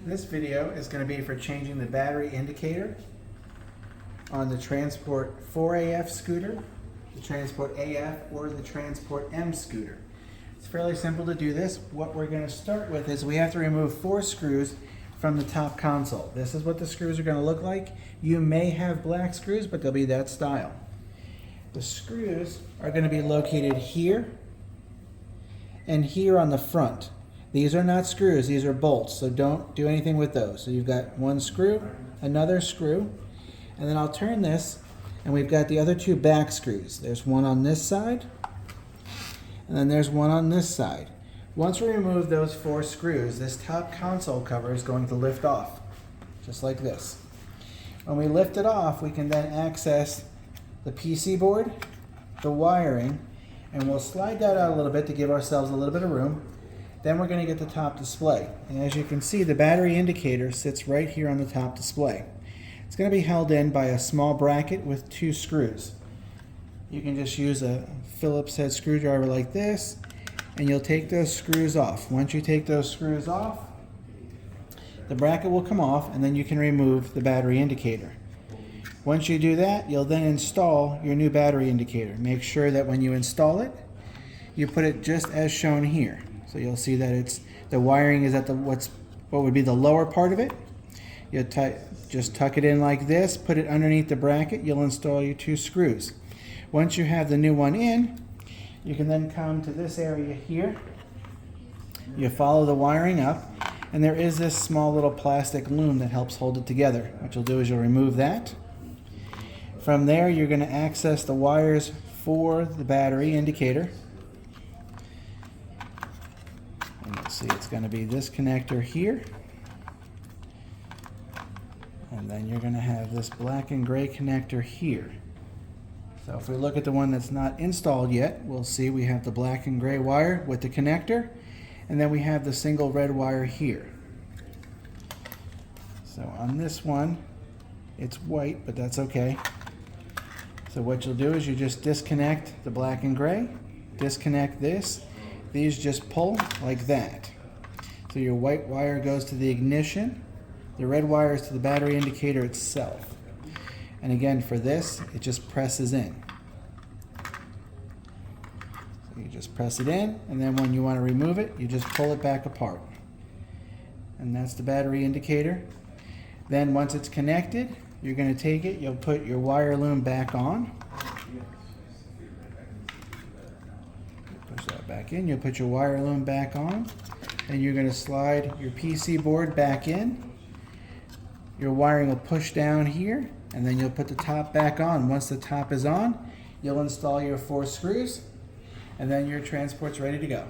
This video is going to be for changing the battery indicator on the TranSport 4AF scooter, the TranSport AF, or the TranSport M scooter. It's fairly simple to do this. What we're going to start with is we have to remove 4 screws from the top console. This is what the screws are going to look like. You may have black screws, but they'll be that style. The screws are going to be located here and here on the front. These are not screws, these are bolts, so don't do anything with those. So you've got one screw, another screw, and then I'll turn this, and we've got the other 2 back screws. There's one on this side, and then there's one on this side. Once we remove those 4 screws, this top console cover is going to lift off, just like this. When we lift it off, we can then access the PC board, the wiring, and we'll slide that out a little bit to give ourselves a little bit of room. Then we're going to get the top display. And as you can see, the battery indicator sits right here on the top display. It's going to be held in by a small bracket with 2 screws. You can just use a Phillips head screwdriver like this, and you'll take those screws off. Once you take those screws off, the bracket will come off, and then you can remove the battery indicator. Once you do that, you'll then install your new battery indicator. Make sure that when you install it, you put it just as shown here. So you'll see that the wiring is at what would be the lower part of it. You'll just tuck it in like this, put it underneath the bracket, you'll install your 2 screws. Once you have the new one in, you can then come to this area here. You follow the wiring up, and there is this small little plastic loom that helps hold it together. What you'll do is you'll remove that. From there, you're going to access the wires for the battery indicator. And you'll see it's going to be this connector here. And then you're going to have this black and gray connector here. So if we look at the one that's not installed yet, we'll see we have the black and gray wire with the connector, and then we have the single red wire here. So on this one, it's white, but that's okay. So what you'll do is you just disconnect the black and gray, disconnect this. These just pull like that. So your white wire goes to the ignition, the red wire is to the battery indicator itself. And again, for this, it just presses in. So you just press it in, and then when you want to remove it, you just pull it back apart. And that's the battery indicator. Then once it's connected, you're going to take it, you'll put your wire loom back on. Push that back in, you'll put your wire loom back on, and you're going to slide your PC board back in. Your wiring will push down here, and then you'll put the top back on. Once the top is on, you'll install your 4 screws, and then your TranSport's ready to go.